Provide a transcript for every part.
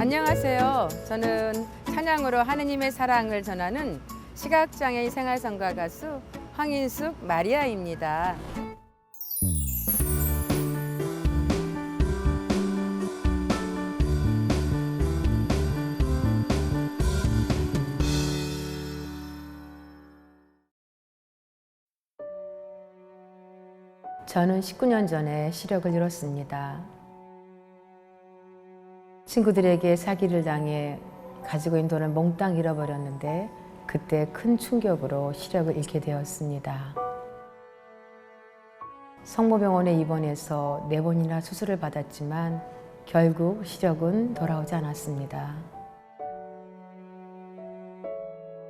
안녕하세요. 저는 찬양으로 하느님의 사랑을 전하는 시각장애인 생활성가 가수 황인숙 마리아입니다. 저는 19년 전에 시력을 잃었습니다. 친구들에게 사기를 당해 가지고 있는 돈을 몽땅 잃어버렸는데 그때 큰 충격으로 시력을 잃게 되었습니다. 성모병원에 입원해서 4번이나 수술을 받았지만 결국 시력은 돌아오지 않았습니다.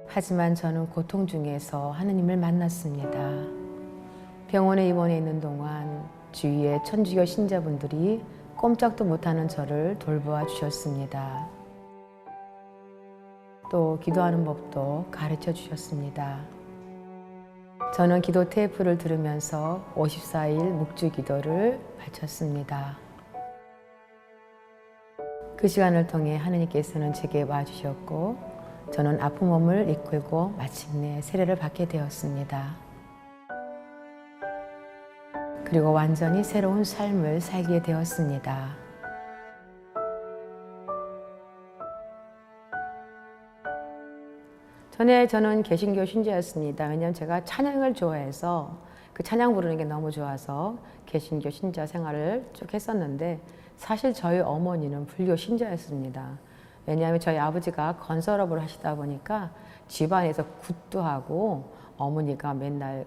하지만 저는 고통 중에서 하느님을 만났습니다. 병원에 입원해 있는 동안 주위의 천주교 신자분들이 꼼짝도 못하는 저를 돌보아 주셨습니다. 또 기도하는 법도 가르쳐 주셨습니다. 저는 기도 테이프를 들으면서 54일 묵주 기도를 바쳤습니다. 그 시간을 통해 하느님께서는 제게 와주셨고 저는 아픈 몸을 이끌고 마침내 세례를 받게 되었습니다. 그리고 완전히 새로운 삶을 살게 되었습니다. 전에 저는 개신교 신자였습니다. 왜냐하면 제가 찬양을 좋아해서 그 찬양 부르는 게 너무 좋아서 개신교 신자 생활을 쭉 했었는데 사실 저희 어머니는 불교 신자였습니다. 왜냐하면 저희 아버지가 건설업을 하시다 보니까 집안에서 굿도 하고 어머니가 맨날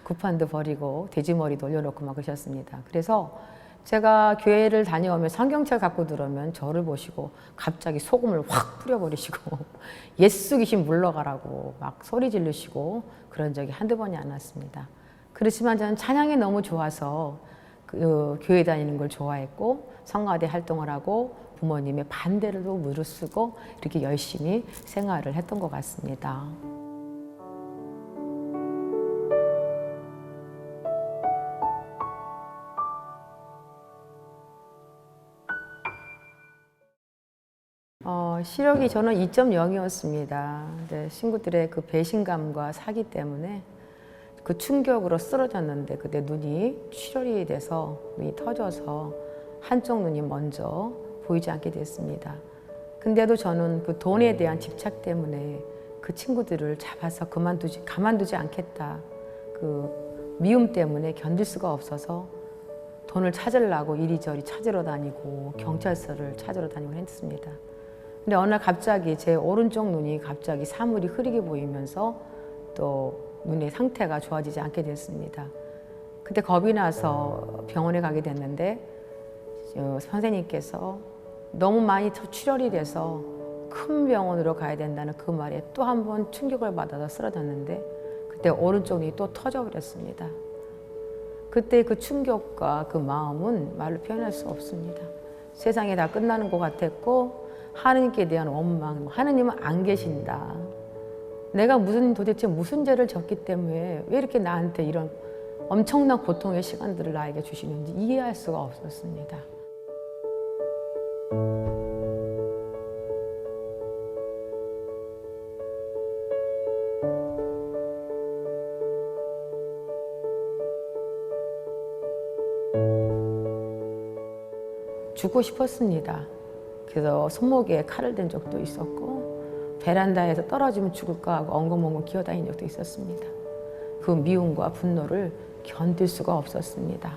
구판도 버리고 돼지머리도 올려놓고 막 그러셨습니다. 그래서 제가 교회를 다녀오면 성경책 갖고 들어오면 저를 보시고 갑자기 소금을 확 뿌려버리시고 예수 귀신 물러가라고 막 소리 지르시고 그런 적이 한두 번이 안 왔습니다. 그렇지만 저는 찬양이 너무 좋아서 교회 다니는 걸 좋아했고 성가대 활동을 하고 부모님의 반대를도 무릅쓰고 이렇게 열심히 생활을 했던 것 같습니다. 시력이 저는 2.0이었습니다. 친구들의 그 배신감과 사기 때문에 그 충격으로 쓰러졌는데 그때 눈이 출혈이 돼서 눈이 터져서 한쪽 눈이 먼저 보이지 않게 됐습니다. 근데도 저는 그 돈에 대한 집착 때문에 그 친구들을 잡아서 가만두지 않겠다. 그 미움 때문에 견딜 수가 없어서 돈을 찾으려고 이리저리 찾으러 다니고 경찰서를 찾으러 다니고 했습니다. 근데 어느 날 갑자기 제 오른쪽 눈이 갑자기 사물이 흐리게 보이면서 또 눈의 상태가 좋아지지 않게 됐습니다. 그때 겁이 나서 병원에 가게 됐는데 선생님께서 너무 많이 출혈이 돼서 큰 병원으로 가야 된다는 그 말에 또 한 번 충격을 받아서 쓰러졌는데 그때 오른쪽 눈이 또 터져버렸습니다. 그때 그 충격과 그 마음은 말로 표현할 수 없습니다. 세상이 다 끝나는 것 같았고 하느님께 대한 원망, 하느님은 안 계신다. 내가 도대체 무슨 죄를 졌기 때문에 왜 이렇게 나한테 이런 엄청난 고통의 시간들을 나에게 주시는지 이해할 수가 없었습니다. 죽고 싶었습니다. 그래서 손목에 칼을 댄 적도 있었고 베란다에서 떨어지면 죽을까 하고 엉금엉금 기어다닌 적도 있었습니다. 그 미움과 분노를 견딜 수가 없었습니다.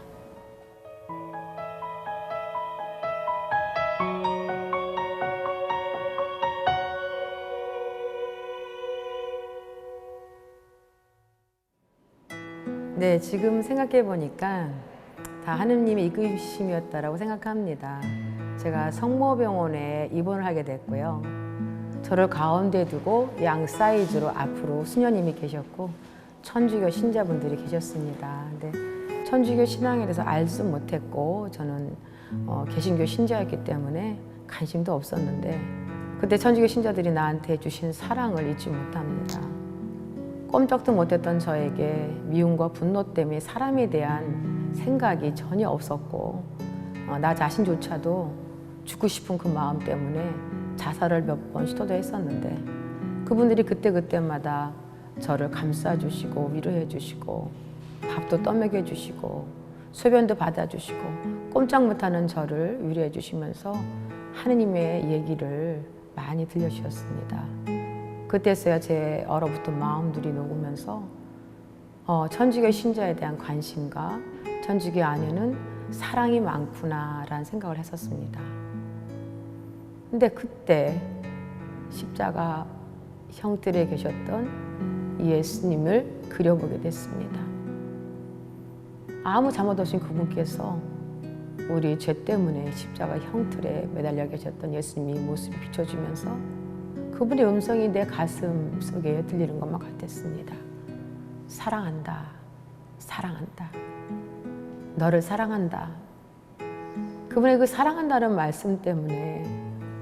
네, 지금 생각해 보니까 다 하느님의 이끄심이었다라고 생각합니다. 제가 성모병원에 입원을 하게 됐고요. 저를 가운데 두고 양 사이즈로 앞으로 수녀님이 계셨고 천주교 신자분들이 계셨습니다. 근데 천주교 신앙에 대해서 알지 못했고 저는 개신교 신자였기 때문에 관심도 없었는데 그때 천주교 신자들이 나한테 주신 사랑을 잊지 못합니다. 꼼짝도 못했던 저에게 미움과 분노 때문에 사람에 대한 생각이 전혀 없었고 나 자신조차도 죽고 싶은 그 마음 때문에 자살을 몇 번 시도도 했었는데 그분들이 그때그때마다 저를 감싸주시고 위로해주시고 밥도 떠먹여주시고 소변도 받아주시고 꼼짝 못하는 저를 위로해주시면서 하느님의 얘기를 많이 들려주셨습니다. 그때서야 제 얼어붙은 마음들이 녹으면서 천주교 신자에 대한 관심과 천주교 안에는 사랑이 많구나라는 생각을 했었습니다. 근데 그때 십자가 형틀에 계셨던 예수님을 그려보게 됐습니다. 아무 잘못 없이 그분께서 우리 죄 때문에 십자가 형틀에 매달려 계셨던 예수님이 모습을 비춰주면서 그분의 음성이 내 가슴 속에 들리는 것만 같았습니다. 사랑한다, 사랑한다, 너를 사랑한다. 그분의 그 사랑한다는 말씀 때문에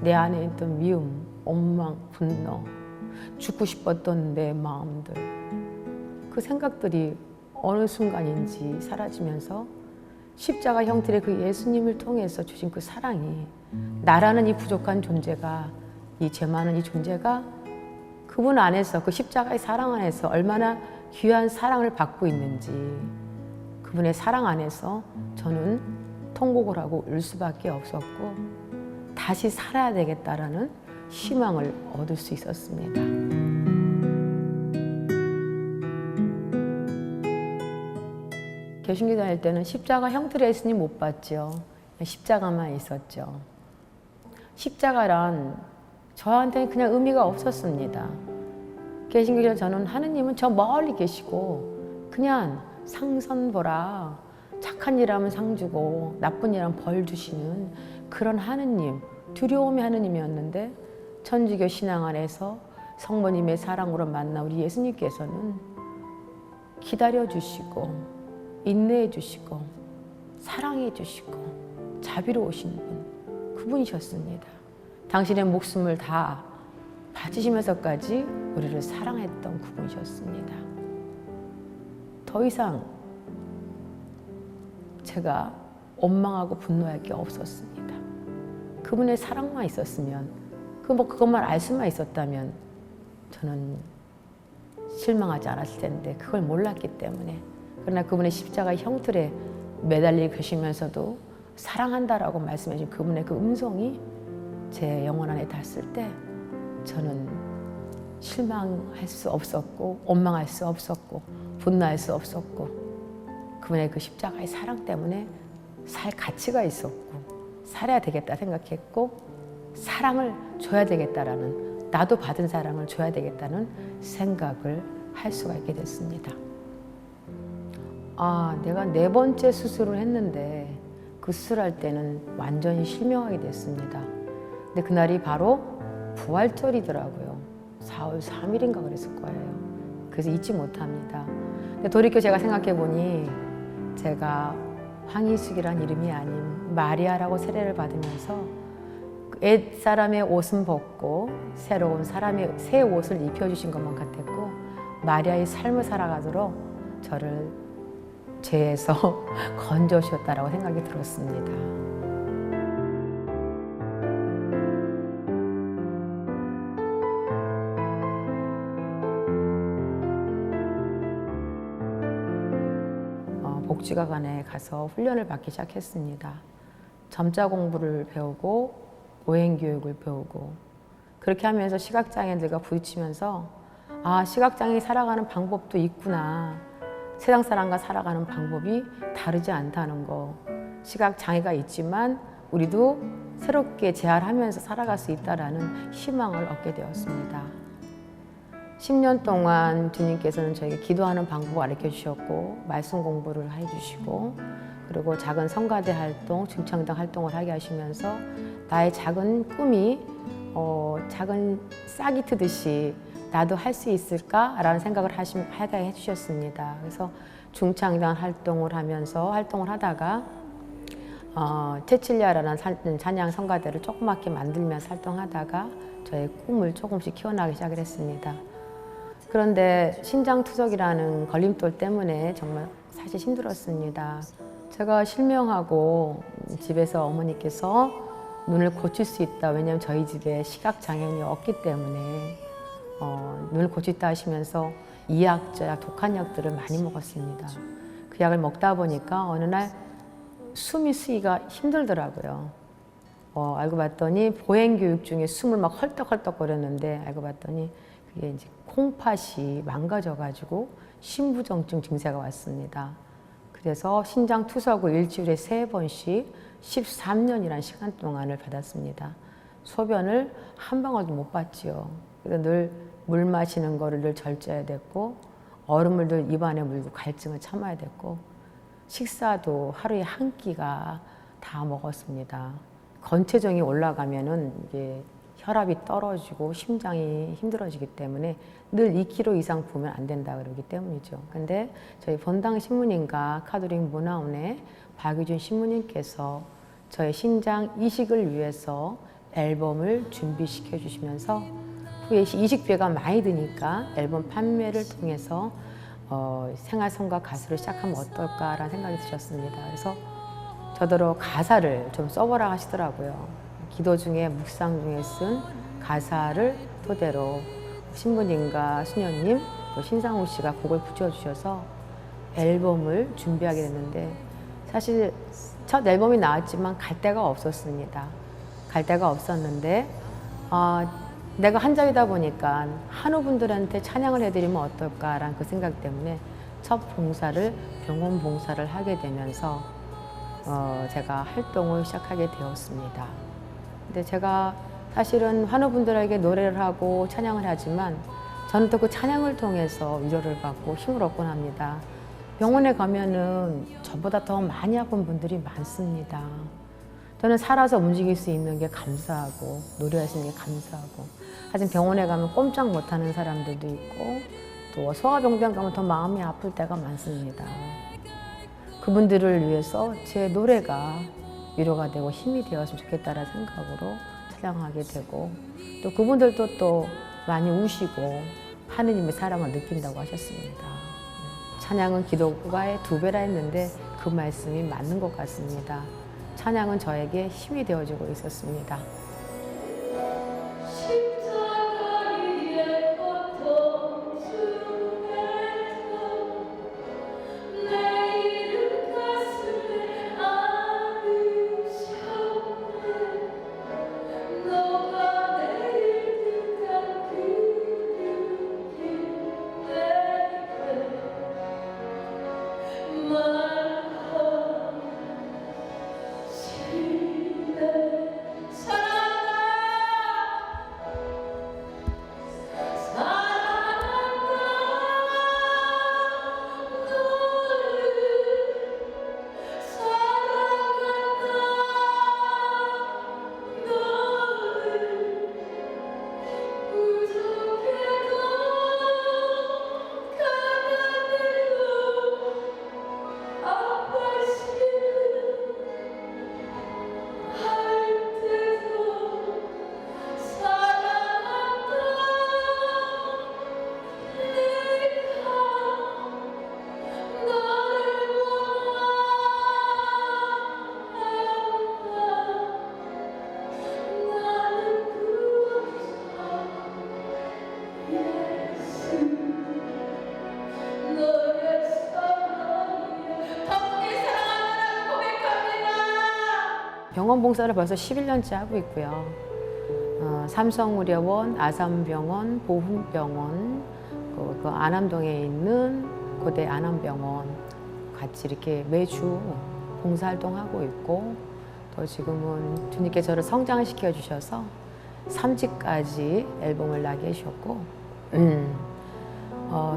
내 안에 있던 미움, 원망, 분노, 죽고 싶었던 내 마음들, 그 생각들이 어느 순간인지 사라지면서 십자가 형틀의 그 예수님을 통해서 주신 그 사랑이 나라는 이 부족한 존재가, 이 죄 많은 이 존재가 그분 안에서, 그 십자가의 사랑 안에서 얼마나 귀한 사랑을 받고 있는지, 그분의 사랑 안에서 저는 통곡을 하고 울 수밖에 없었고 다시 살아야 되겠다라는 희망을 얻을 수 있었습니다. 개신교 다닐 때는 십자가 형틀의 예수님 못 봤죠. 십자가만 있었죠. 십자가란 저한테는 그냥 의미가 없었습니다. 개신교에서 저는 하느님은 저 멀리 계시고 그냥 상선 보라, 착한 일 하면 상 주고 나쁜 일 하면 벌 주시는 그런 하느님, 두려움의 하느님이었는데 천주교 신앙 안에서 성모님의 사랑으로 만나 우리 예수님께서는 기다려 주시고 인내해 주시고 사랑해 주시고 자비로우신 분, 그분이셨습니다. 당신의 목숨을 다 바치시면서까지 우리를 사랑했던 그분이셨습니다. 더 이상 제가 원망하고 분노할 게 없었습니다. 그분의 사랑만 있었으면, 그것만 알 수만 있었다면 저는 실망하지 않았을 텐데 그걸 몰랐기 때문에. 그러나 그분의 십자가 형틀에 매달리고 계시면서도 사랑한다라고 말씀해 주신 그분의 그 음성이 제 영혼 안에 닿았을 때 저는 실망할 수 없었고 원망할 수 없었고 분노할 수 없었고 그분의 그 십자가의 사랑 때문에 살 가치가 있었고 살아야 되겠다 생각했고 사랑을 줘야 되겠다라는, 나도 받은 사랑을 줘야 되겠다는 생각을 할 수가 있게 됐습니다. 내가 4번째 수술을 했는데 그 수술할 때는 완전히 실명하게 됐습니다. 근데 그날이 바로 부활절이더라고요. 4월 3일인가 그랬을 거예요. 그래서 잊지 못합니다. 근데 돌이켜 제가 생각해 보니 제가 황희숙이란 이름이 아닌 마리아라고 세례를 받으면서 옛 사람의 옷은 벗고 새로운 사람의 새 옷을 입혀주신 것만 같았고 마리아의 삶을 살아가도록 저를 죄에서 건져주셨다라고 생각이 들었습니다. 복지관에 가서 훈련을 받기 시작했습니다. 점자 공부를 배우고 오행교육을 배우고 그렇게 하면서 시각장애인들과 부딪히면서 시각장애인이 살아가는 방법도 있구나. 세상 사람과 살아가는 방법이 다르지 않다는 거. 시각장애가 있지만 우리도 새롭게 재활하면서 살아갈 수 있다는 희망을 얻게 되었습니다. 10년 동안 주님께서는 저에게 기도하는 방법을 가르쳐 주셨고 말씀 공부를 해주시고 그리고 작은 성가대 활동, 중창단 활동을 하게 하시면서 나의 작은 꿈이 작은 싹이 트듯이 나도 할 수 있을까라는 생각을 하게 해주셨습니다. 그래서 중창단 활동을 하다가 테칠리아라는 찬양 성가대를 조그맣게 만들면서 활동하다가 저의 꿈을 조금씩 키워나가기 시작을 했습니다. 그런데 신장투석이라는 걸림돌 때문에 정말 사실 힘들었습니다. 제가 실명하고 집에서 어머니께서 눈을 고칠 수 있다. 왜냐하면 저희 집에 시각장애인이 없기 때문에 눈을 고치다 하시면서 이약저 독한 약들을 많이 먹었습니다. 그 약을 먹다 보니까 어느 날 숨이 쉬기가 힘들더라고요. 알고 봤더니 보행교육 중에 숨을 막 헐떡헐떡거렸는데 알고 봤더니 그게 이제 콩팥이 망가져가지고 심부정증 증세가 왔습니다. 그래서 신장 투석을 일주일에 3번씩 13년이라는 시간 동안을 받았습니다. 소변을 한 방울도 못 봤지요. 그래서 늘 물 마시는 거를 늘 절제해야 됐고 얼음을 늘 입안에 물고 갈증을 참아야 됐고 식사도 하루에 한 끼가 다 먹었습니다. 건체정이 올라가면은 이게 혈압이 떨어지고 심장이 힘들어지기 때문에 늘 2kg 이상 부으면 안 된다 그러기 때문이죠. 근데 저희 본당 신부님과 카톨릭 문화원의 박유준 신부님께서 저의 신장 이식을 위해서 앨범을 준비시켜 주시면서 후에 이식비가 많이 드니까 앨범 판매를 통해서 생활성과 가수를 시작하면 어떨까라는 생각이 드셨습니다. 그래서 저더러 가사를 좀 써보라 하시더라고요. 기도 중에 묵상 중에 쓴 가사를 토대로 신부님과 수녀님 또 신상호 씨가 곡을 붙여주셔서 앨범을 준비하게 됐는데 사실 첫 앨범이 나왔지만 갈 데가 없었습니다. 갈 데가 없었는데 내가 한자이다 보니까 한우분들한테 찬양을 해드리면 어떨까라는 그 생각 때문에 첫 봉사를 병원 봉사를 하게 되면서 제가 활동을 시작하게 되었습니다. 근데 제가 사실은 환우분들에게 노래를 하고 찬양을 하지만 저는 또 그 찬양을 통해서 위로를 받고 힘을 얻곤 합니다. 병원에 가면은 저보다 더 많이 아픈 분들이 많습니다. 저는 살아서 움직일 수 있는 게 감사하고 노래할 수 있는 게 감사하고 하지만 병원에 가면 꼼짝 못하는 사람들도 있고 또 소아병원 가면 더 마음이 아플 때가 많습니다. 그분들을 위해서 제 노래가 위로가 되고 힘이 되었으면 좋겠다는 생각으로 찬양하게 되고 또 그분들도 또 많이 우시고 하느님의 사랑을 느낀다고 하셨습니다. 찬양은 기도가의 2배라 했는데 그 말씀이 맞는 것 같습니다. 찬양은 저에게 힘이 되어주고 있었습니다. 병원 봉사를 벌써 11년째 하고 있고요. 삼성의료원, 아산병원, 보훈병원, 그 안암동에 있는 고대 안암병원 같이 이렇게 매주 봉사활동하고 있고 또 지금은 주님께 저를 성장시켜 주셔서 3집까지 앨범을 나게 해주셨고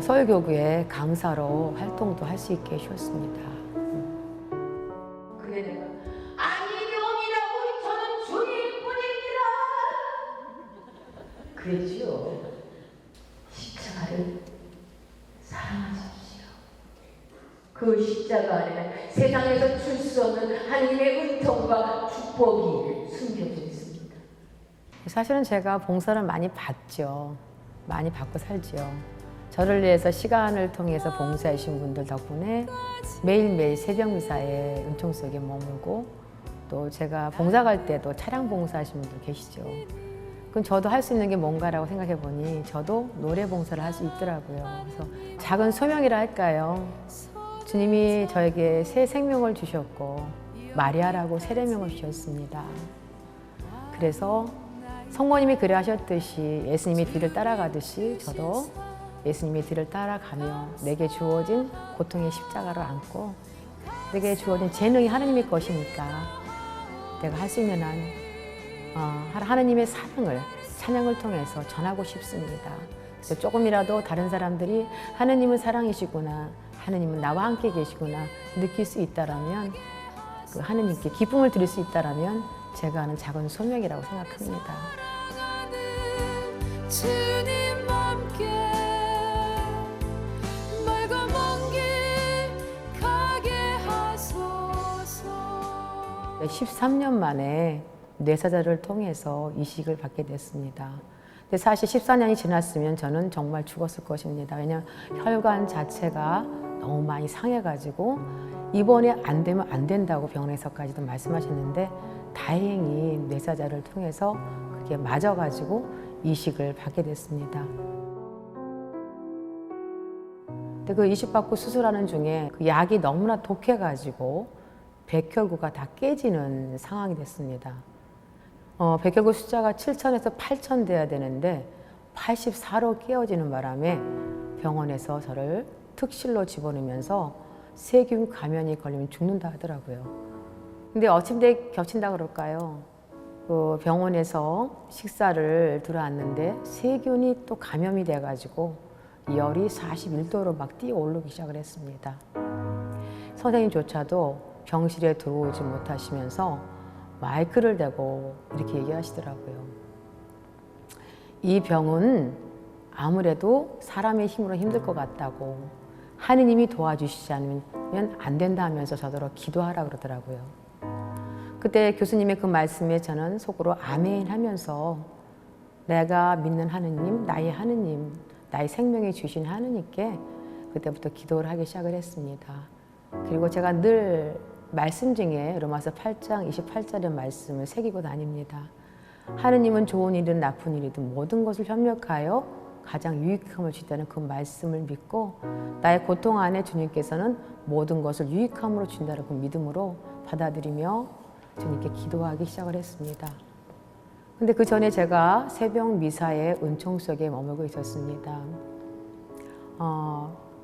서울교구의 강사로 활동도 할 수 있게 해주셨습니다. 그래 내가 아니면이라고 저는 주님뿐입니다. 그랬지요. 십자가를 사랑하십시오. 그 십자가 안에는 세상에서 줄 수 없는 하나님의 은총과 축복이 숨겨져 있습니다. 사실은 제가 봉사를 많이 받죠. 많이 받고 살죠. 저를 위해서 시간을 통해서 봉사해 주신 분들 덕분에 매일매일 새벽 미사에 은총 속에 머물고 또 제가 봉사 갈 때도 차량 봉사하시는 분들 계시죠. 그럼 저도 할 수 있는 게 뭔가라고 생각해 보니 저도 노래 봉사를 할 수 있더라고요. 그래서 작은 소명이라 할까요? 주님이 저에게 새 생명을 주셨고 마리아라고 세례명을 주셨습니다. 그래서 성모님이 그래 하셨듯이 예수님의 뒤를 따라가듯이 저도 예수님의 뒤를 따라가며 내게 주어진 고통의 십자가를 안고 내게 주어진 재능이 하나님의 것이니까 내가 할 수 있는 한 하나님의 사랑을 찬양을 통해서 전하고 싶습니다. 그래서 조금이라도 다른 사람들이 하나님은 사랑이시구나, 하나님은 나와 함께 계시구나 느낄 수 있다라면, 그 하나님께 기쁨을 드릴 수 있다라면 제가 하는 작은 소명이라고 생각합니다. 주님 함께 멀고 먼 길 가게 하소서. 13년 만에 뇌사자를 통해서 이식을 받게 됐습니다. 근데 사실 14년이 지났으면 저는 정말 죽었을 것입니다. 왜냐하면 혈관 자체가 너무 많이 상해가지고 이번에 안 되면 안 된다고 병원에서까지도 말씀하셨는데 다행히 뇌사자를 통해서 그게 맞아가지고 이식을 받게 됐습니다. 근데 그 이식받고 수술하는 중에 그 약이 너무나 독해가지고 백혈구가 다 깨지는 상황이 됐습니다. 백혈구 숫자가 7,000에서 8,000 돼야 되는데 84로 깨어지는 바람에 병원에서 저를 특실로 집어넣으면서 세균 감염이 걸리면 죽는다 하더라고요. 근데 어침대 겹친다 그럴까요? 그 병원에서 식사를 들어왔는데 세균이 또 감염이 돼가지고 열이 41도로 막 뛰어오르기 시작을 했습니다. 선생님조차도 병실에 들어오지 못하시면서 마이크를 대고 이렇게 얘기하시더라고요. 이 병은 아무래도 사람의 힘으로 힘들 것 같다고, 하느님이 도와주시지 않으면 안 된다 하면서 저더러 기도하라 그러더라고요. 그때 교수님의 그 말씀에 저는 속으로 아멘 하면서 내가 믿는 하느님, 나의 하느님, 나의 생명이 주신 하느님께 그때부터 기도를 하기 시작을 했습니다. 그리고 제가 늘 말씀 중에 로마서 8장 28절의 말씀을 새기고 다닙니다. 하느님은 좋은 일이든 나쁜 일이든 모든 것을 협력하여 가장 유익함을 주시다는 그 말씀을 믿고 나의 고통 안에 주님께서는 모든 것을 유익함으로 준다는 그 믿음으로 받아들이며 주님께 기도하기 시작을 했습니다. 근데 그 전에 제가 새벽 미사의 은총 속에 머물고 있었습니다.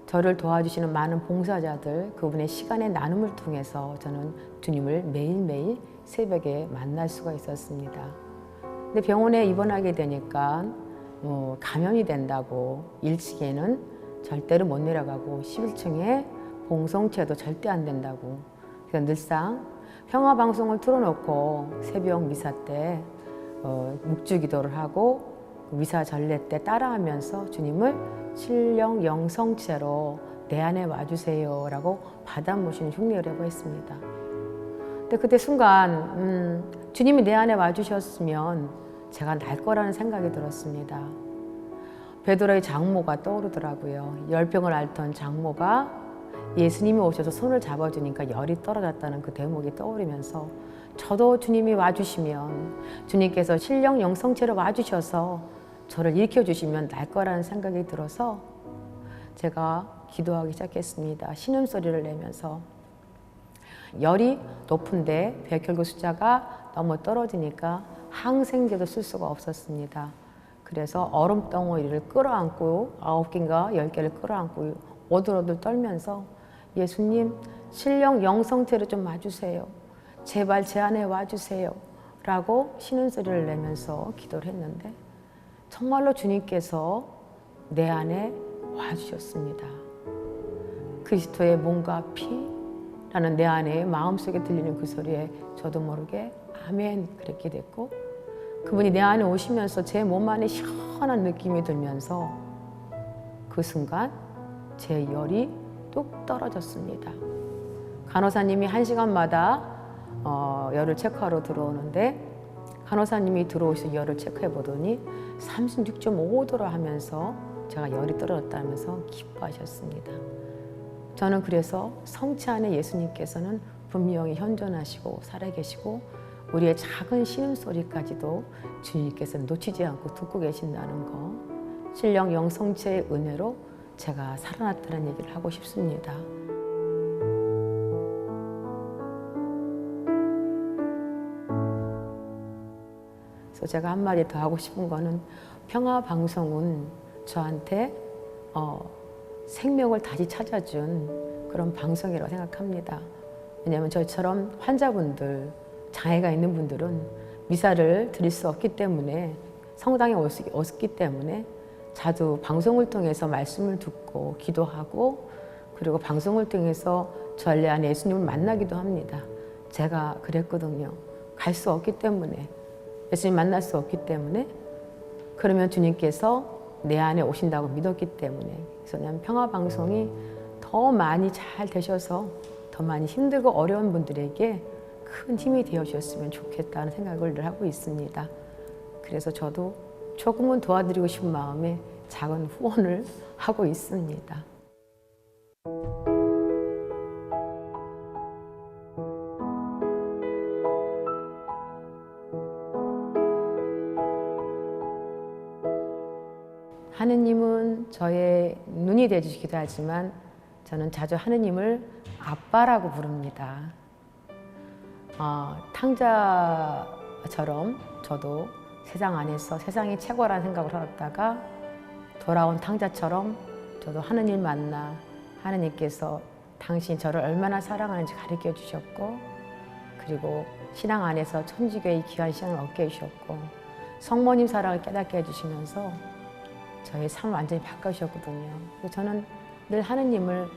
저를 도와주시는 많은 봉사자들, 그분의 시간의 나눔을 통해서 저는 주님을 매일매일 새벽에 만날 수가 있었습니다. 근데 병원에 입원하게 되니까 감염이 된다고 1층에는 절대로 못 내려가고 11층에 봉송체도 절대 안 된다고, 그래서 늘상 평화방송을 틀어놓고 새벽 미사 때 묵주기도를 하고 미사 전례 때 따라하면서 주님을 신령 영성체로 내 안에 와주세요 라고 받아 모시는 흉내라고 했습니다. 근데 그때 순간 주님이 내 안에 와주셨으면 제가 날 거라는 생각이 들었습니다. 베드로의 장모가 떠오르더라고요. 열병을 앓던 장모가 예수님이 오셔서 손을 잡아주니까 열이 떨어졌다는 그 대목이 떠오르면서 저도 주님이 와주시면, 주님께서 신령 영성체로 와주셔서 저를 일으켜주시면 날 거라는 생각이 들어서 제가 기도하기 시작했습니다. 신음소리를 내면서. 열이 높은데 백혈구 숫자가 너무 떨어지니까 항생제도 쓸 수가 없었습니다. 그래서 얼음덩어리를 끌어안고 9개인가 10개를 끌어안고 오들오들 떨면서 예수님 신령 영성체로 좀 와주세요. 제발 제 안에 와주세요 라고 신음소리를 내면서 기도를 했는데 정말로 주님께서 내 안에 와주셨습니다. 그리스도의 몸과 피라는 내 안에 마음속에 들리는 그 소리에 저도 모르게 아멘 그렇게 됐고, 그분이 내 안에 오시면서 제 몸 안에 시원한 느낌이 들면서 그 순간 제 열이 뚝 떨어졌습니다. 간호사님이 1시간마다 열을 체크하러 들어오는데 간호사님이 들어오셔서 열을 체크해 보더니 36.5도로 하면서 제가 열이 떨어졌다면서 기뻐하셨습니다. 저는 그래서 성체 안에 예수님께서는 분명히 현존하시고 살아계시고 우리의 작은 신음소리까지도 주님께서 놓치지 않고 듣고 계신다는 거, 신령 영성체의 은혜로 제가 살아났다는 얘기를 하고 싶습니다. 그래서 제가 한마디 더 하고 싶은 거는 평화방송은 저한테 생명을 다시 찾아준 그런 방송이라고 생각합니다. 왜냐하면 저처럼 환자분들, 장애가 있는 분들은 미사를 드릴 수 없기 때문에, 성당에 올 수 없기 때문에 자주 방송을 통해서 말씀을 듣고 기도하고, 그리고 방송을 통해서 전례 안에 예수님을 만나기도 합니다. 제가 그랬거든요. 갈 수 없기 때문에, 예수님 만날 수 없기 때문에, 그러면 주님께서 내 안에 오신다고 믿었기 때문에. 그래서 그냥 평화방송이 더 많이 잘 되셔서 더 많이 힘들고 어려운 분들에게 큰 힘이 되어 주셨으면 좋겠다는 생각을 늘 하고 있습니다. 그래서 저도 조금은 도와드리고 싶은 마음에 작은 후원을 하고 있습니다. 하느님은 저의 눈이 되어주시기도 하지만 저는 자주 하느님을 아빠라고 부릅니다. 탕자처럼 저도 세상 안에서 세상이 최고라는 생각을 하다가 돌아온 탕자처럼 저도 하느님 만나 하느님께서 당신 저를 얼마나 사랑하는지 가르쳐 주셨고, 그리고 신앙 안에서 천주교의 귀한 신앙을 얻게 해주셨고, 성모님 사랑을 깨닫게 해주시면서 저의 삶을 완전히 바꿔주셨거든요. 그래서 저는 늘 하느님을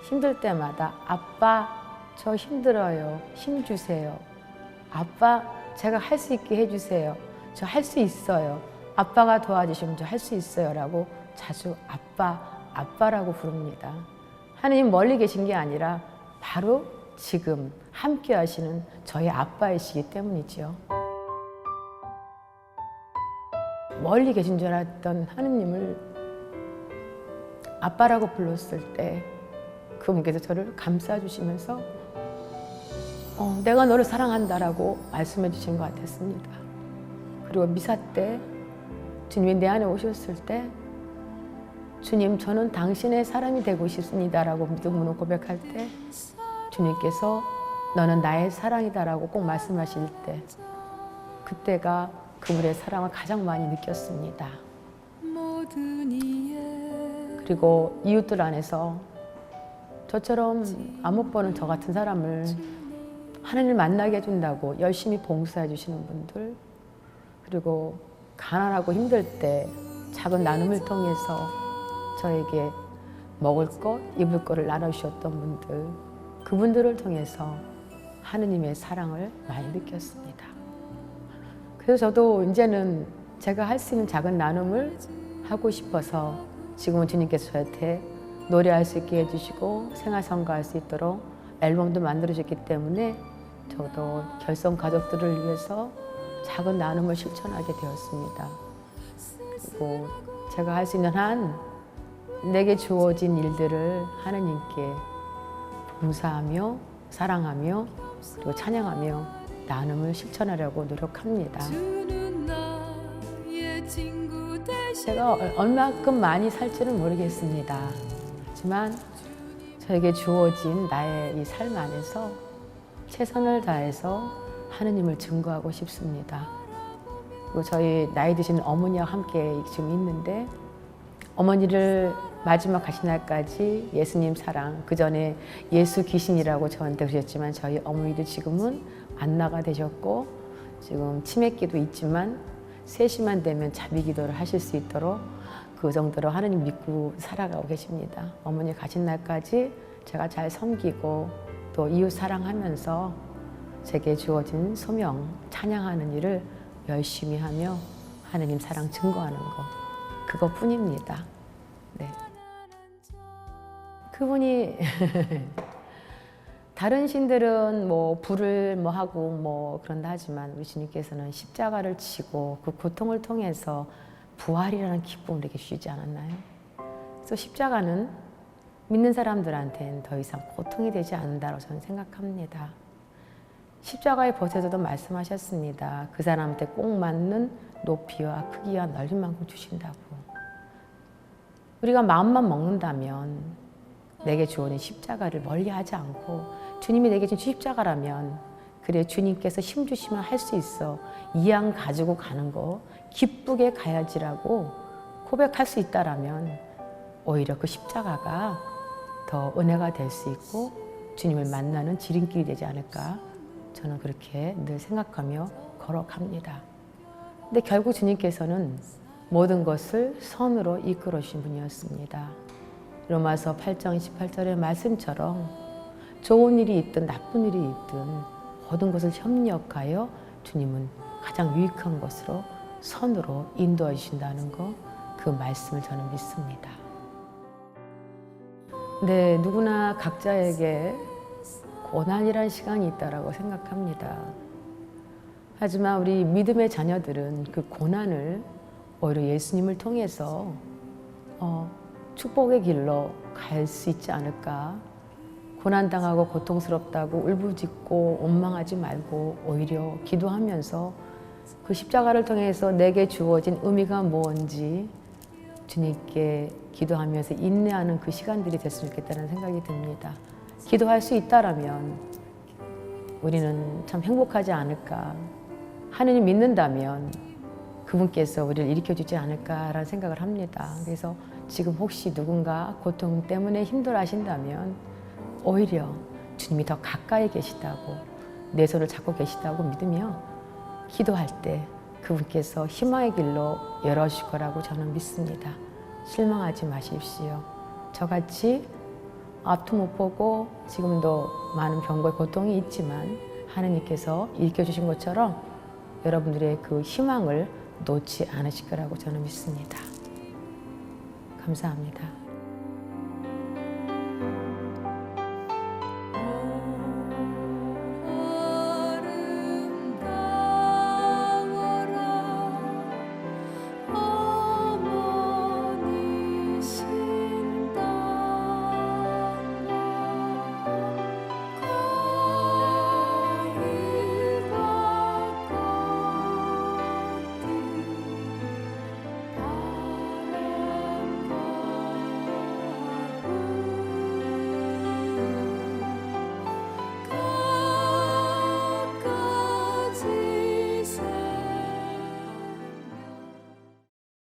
힘들 때마다 아빠, 저 힘들어요. 힘 주세요. 아빠, 제가 할 수 있게 해주세요. 저 할 수 있어요. 아빠가 도와주시면 저 할 수 있어요. 라고 자주 아빠라고 부릅니다. 하느님 멀리 계신 게 아니라 바로 지금 함께 하시는 저의 아빠이시기 때문이죠. 멀리 계신 줄 알았던 하느님을 아빠라고 불렀을 때 그분께서 저를 감싸주시면서 내가 너를 사랑한다라고 말씀해 주신 것 같았습니다. 그리고 미사 때 주님이 내 안에 오셨을 때 주님, 저는 당신의 사람이 되고 싶습니다라고 믿음으로 고백할 때 주님께서 너는 나의 사랑이다라고 꼭 말씀하실 때, 그때가 그분의 사랑을 가장 많이 느꼈습니다. 그리고 이웃들 안에서 저처럼 안 못 보는 저 같은 사람을 하나님을 만나게 해준다고 열심히 봉사해 주시는 분들, 그리고 가난하고 힘들 때 작은 나눔을 통해서 저에게 먹을 것, 입을 것을 나눠주셨던 분들, 그분들을 통해서 하느님의 사랑을 많이 느꼈습니다. 그래서 저도 이제는 제가 할 수 있는 작은 나눔을 하고 싶어서 지금은 주님께서 저한테 노래할 수 있게 해주시고 생활성가할 수 있도록 앨범도 만들어주셨기 때문에 저도 결성 가족들을 위해서 작은 나눔을 실천하게 되었습니다. 그리고 제가 할 수 있는 한 내게 주어진 일들을 하느님께 봉사하며 사랑하며 그리고 찬양하며 나눔을 실천하려고 노력합니다. 제가 얼마큼 많이 살지는 모르겠습니다. 하지만 저에게 주어진 나의 이 삶 안에서 최선을 다해서 하느님을 증거하고 싶습니다. 그리고 저희 나이 드신 어머니와 함께 지금 있는데, 어머니를 마지막 가신 날까지 예수님 사랑, 그 전에 예수 귀신이라고 저한테 그러셨지만 저희 어머니도 지금은 안나가 되셨고, 지금 치매기도 있지만 3시만 되면 자비 기도를 하실 수 있도록 그 정도로 하느님 믿고 살아가고 계십니다. 어머니 가신 날까지 제가 잘 섬기고 또 이웃 사랑하면서 제게 주어진 소명, 찬양하는 일을 열심히 하며 하느님 사랑 증거하는 것, 그것뿐입니다. 네. 그분이 다른 신들은 뭐 불을 뭐 하고 뭐 그런다 하지만 우리 주님께서는 십자가를 지고 그 고통을 통해서 부활이라는 기쁨을 이렇게 주시지 않았나요? 그래서 십자가는 믿는 사람들한테는 더 이상 고통이 되지 않는다고 저는 생각합니다. 십자가의 벗에서도 말씀하셨습니다. 그 사람한테 꼭 맞는 높이와 크기와 넓이만큼 주신다고. 우리가 마음만 먹는다면 내게 주어진 십자가를 멀리하지 않고 주님이 내게 준 십자가라면 그래 주님께서 힘 주시면 할 수 있어 이 양 가지고 가는 거 기쁘게 가야지라고 고백할 수 있다라면 오히려 그 십자가가 더 은혜가 될 수 있고 주님을 만나는 지름길이 되지 않을까 저는 그렇게 늘 생각하며 걸어갑니다. 근데 결국 주님께서는 모든 것을 선으로 이끌어 주신 분이었습니다. 로마서 8장 28절의 말씀처럼 좋은 일이 있든 나쁜 일이 있든 모든 것을 협력하여 주님은 가장 유익한 것으로 선으로 인도해 주신다는 거, 그 말씀을 저는 믿습니다. 네, 누구나 각자에게 고난이란 시간이 있다고 생각합니다. 하지만 우리 믿음의 자녀들은 그 고난을 오히려 예수님을 통해서 축복의 길로 갈 수 있지 않을까. 고난당하고 고통스럽다고 울부짖고 원망하지 말고 오히려 기도하면서 그 십자가를 통해서 내게 주어진 의미가 뭔지 주님께 기도하면서 인내하는 그 시간들이 됐으면 좋겠다는 생각이 듭니다. 기도할 수 있다라면 우리는 참 행복하지 않을까. 하느님 믿는다면 그분께서 우리를 일으켜주지 않을까라는 생각을 합니다. 그래서 지금 혹시 누군가 고통 때문에 힘들어하신다면 오히려 주님이 더 가까이 계시다고 내 손을 잡고 계시다고 믿으며 기도할 때 그분께서 희망의 길로 열어주실 거라고 저는 믿습니다. 실망하지 마십시오. 저같이 앞도 못 보고 지금도 많은 병과 고통이 있지만 하느님께서 일으켜주신 것처럼 여러분들의 그 희망을 놓지 않으실 거라고 저는 믿습니다. 감사합니다.